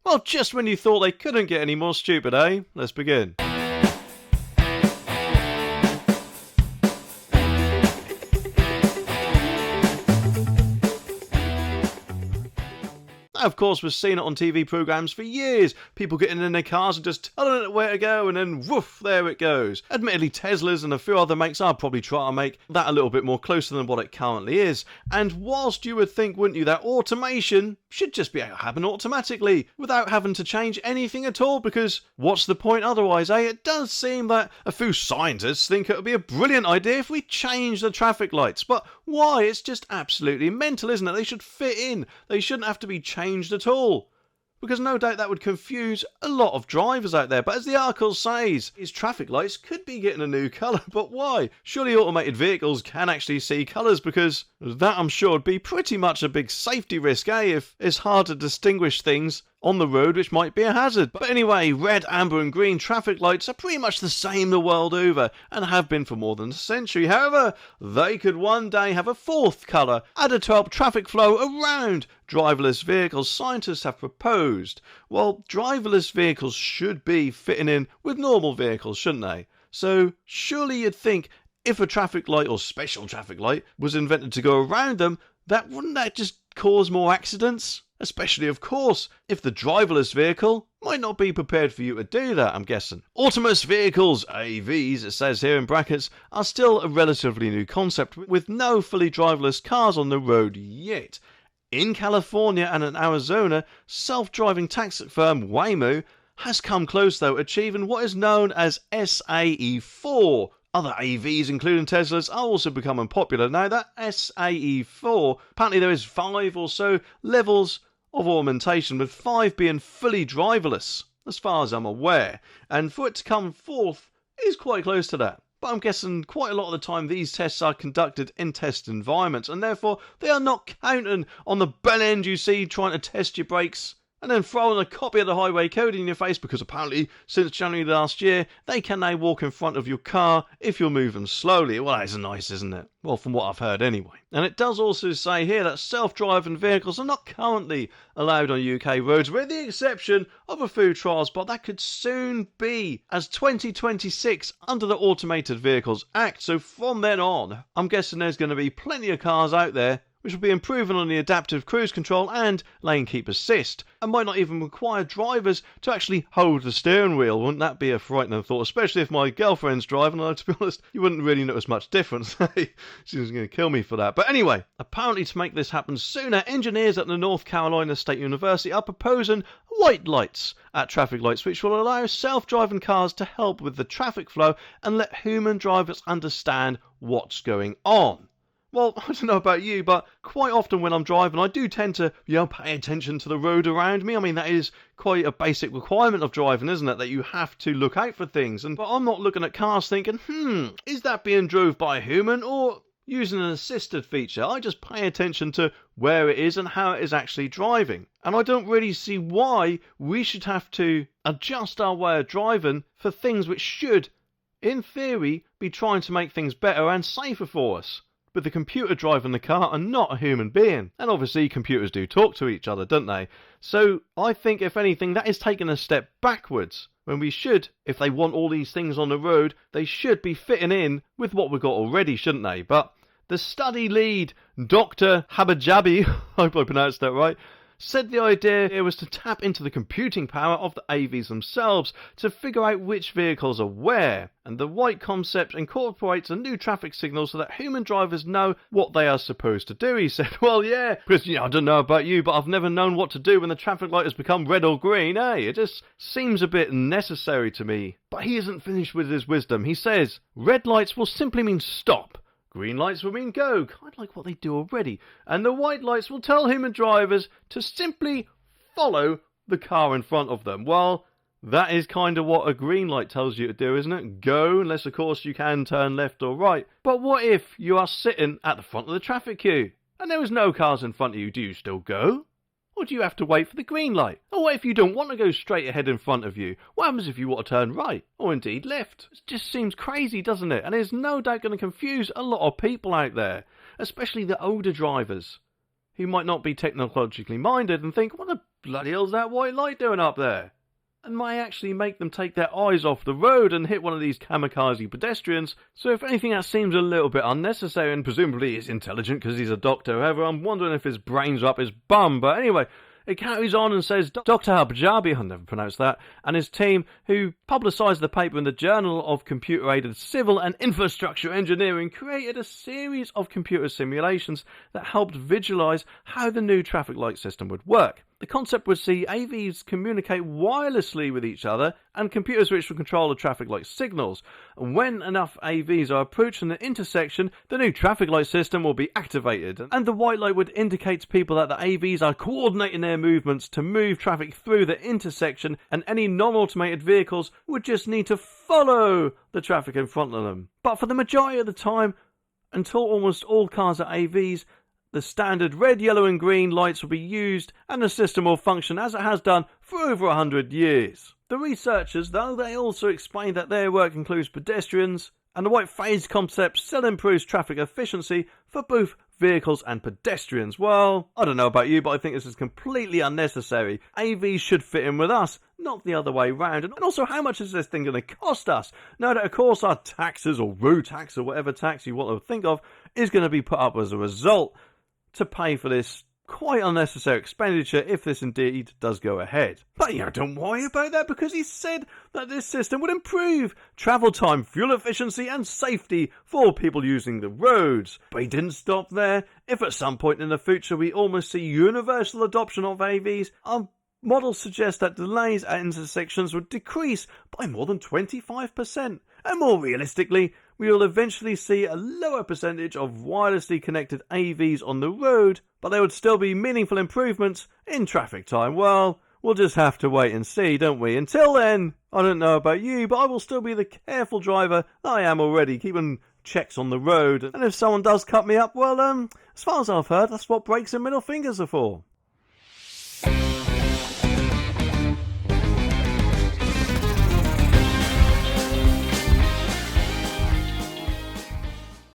Well, just when you thought they couldn't get any more stupid, eh? Let's begin. Of course, we've seen it on TV programmes for years. People getting in their cars and just telling it where to go, and then woof, there it goes. Admittedly, Teslas and a few other makes are probably trying to make that a little bit more closer than what it currently is. And whilst you would think, wouldn't you, that automation should just be able to happen automatically without having to change anything at all, because what's the point otherwise, eh? It does seem that a few scientists think it would be a brilliant idea if we change the traffic lights. But why? It's just absolutely mental, isn't it? They should fit in. They shouldn't have to be changed at all, because no doubt that would confuse a lot of drivers out there. But as the article says, his traffic lights could be getting a new colour, but why? Surely automated vehicles can actually see colours, because that, I'm sure, would be pretty much a big safety risk, eh, if it's hard to distinguish things on the road which might be a hazard. But anyway, red, amber and green traffic lights are pretty much the same the world over, and have been for more than a century. However, they could one day have a fourth colour added to help traffic flow around driverless vehicles. Scientists have proposed, well, driverless vehicles should be fitting in with normal vehicles, shouldn't they? So surely you'd think if a traffic light or special traffic light was invented to go around them, wouldn't that just cause more accidents? Especially, of course, if the driverless vehicle might not be prepared for you to do that, I'm guessing. Autonomous vehicles, AVs, it says here in brackets, are still a relatively new concept, with no fully driverless cars on the road yet. In California and in Arizona, self-driving taxi firm Waymo has come close, though, achieving what is known as SAE4. Other AVs, including Teslas, are also becoming popular. Now, that SAE4, apparently there is 5 or so levels of augmentation, with 5 being fully driverless, as far as I'm aware. And for it to come forth is quite close to that. But I'm guessing quite a lot of the time these tests are conducted in test environments, and therefore they are not counting on the bell end you see trying to test your brakes and then throwing a copy of the highway code in your face, because apparently since January last year they can now walk in front of your car if you're moving slowly. Well, that is nice, isn't it? Well, from what I've heard anyway. And it does also say here that self-driving vehicles are not currently allowed on UK roads, with the exception of a few trials, but that could soon be as 2026 under the Automated Vehicles Act. So from then on, I'm guessing there's going to be plenty of cars out there which will be improving on the adaptive cruise control and lane keep assist, and might not even require drivers to actually hold the steering wheel. Wouldn't that be a frightening thought, especially if my girlfriend's driving? And to be honest, you wouldn't really notice much difference. She was going to kill me for that. But anyway, apparently to make this happen sooner, engineers at the North Carolina State University are proposing white lights at traffic lights, which will allow self-driving cars to help with the traffic flow and let human drivers understand what's going on. Well, I don't know about you, but quite often when I'm driving, I do tend to, pay attention to the road around me. I mean, that is quite a basic requirement of driving, isn't it? That you have to look out for things. But I'm not looking at cars thinking, is that being drove by a human or using an assisted feature? I just pay attention to where it is and how it is actually driving. And I don't really see why we should have to adjust our way of driving for things which should, in theory, be trying to make things better and safer for us. But the computer driving the car and not a human being. And obviously computers do talk to each other, don't they? So I think, if anything, that is taking a step backwards, when we should, if they want all these things on the road, they should be fitting in with what we've got already, shouldn't they? But the study lead, Dr. Habajabi, I hope I pronounced that right, said the idea was to tap into the computing power of the AVs themselves to figure out which vehicles are where, and the white concept incorporates a new traffic signal so that human drivers know what they are supposed to do. He said, well, yeah, because I don't know about you, but I've never known what to do when the traffic light has become red or green, eh? It just seems a bit necessary to me. But he isn't finished with his wisdom. He says, red lights will simply mean stop. Green lights will mean go, kind of like what they do already. And the white lights will tell human drivers to simply follow the car in front of them. Well, that is kind of what a green light tells you to do, isn't it? Go, unless of course you can turn left or right. But what if you are sitting at the front of the traffic queue and there is no cars in front of you? Do you still go? Or do you have to wait for the green light? Or what if you don't want to go straight ahead in front of you? What happens if you want to turn right? Or indeed left? It just seems crazy, doesn't it? And it's no doubt going to confuse a lot of people out there, especially the older drivers, who might not be technologically minded and think, what the bloody hell's that white light doing up there? And may actually make them take their eyes off the road and hit one of these kamikaze pedestrians. So if anything, that seems a little bit unnecessary, and presumably he's intelligent because he's a doctor. However, I'm wondering if his brains are up his bum. But anyway, it carries on and says Dr. Habjabi, I'll never pronounce that, and his team, who publicised the paper in the Journal of Computer-Aided Civil and Infrastructure Engineering, created a series of computer simulations that helped visualise how the new traffic light system would work. The concept would see AVs communicate wirelessly with each other and computers which would control the traffic light signals. And when enough AVs are approaching the intersection, the new traffic light system will be activated. And the white light would indicate to people that the AVs are coordinating their movements to move traffic through the intersection, and any non-automated vehicles would just need to follow the traffic in front of them. But for the majority of the time, until almost all cars are AVs, the standard red, yellow and green lights will be used, and the system will function as it has done for over 100 years. The researchers, though, they also explained that their work includes pedestrians, and the white phase concept still improves traffic efficiency for both vehicles and pedestrians. Well, I don't know about you, but I think this is completely unnecessary. AVs should fit in with us, not the other way round. And also, how much is this thing going to cost us? Now that, of course, our taxes or road tax or whatever tax you want to think of is going to be put up as a result to pay for this quite unnecessary expenditure if this indeed does go ahead. But don't worry about that, because he said that this system would improve travel time, fuel efficiency and safety for people using the roads. But he didn't stop there. If at some point in the future we almost see universal adoption of AVs, our models suggest that delays at intersections would decrease by more than 25%. And more realistically, we will eventually see a lower percentage of wirelessly connected AVs on the road, but there would still be meaningful improvements in traffic time. Well, we'll just have to wait and see, don't we? Until then, I don't know about you, but I will still be the careful driver that I am already, keeping checks on the road. And if someone does cut me up, well, as far as I've heard, that's what brakes and middle fingers are for.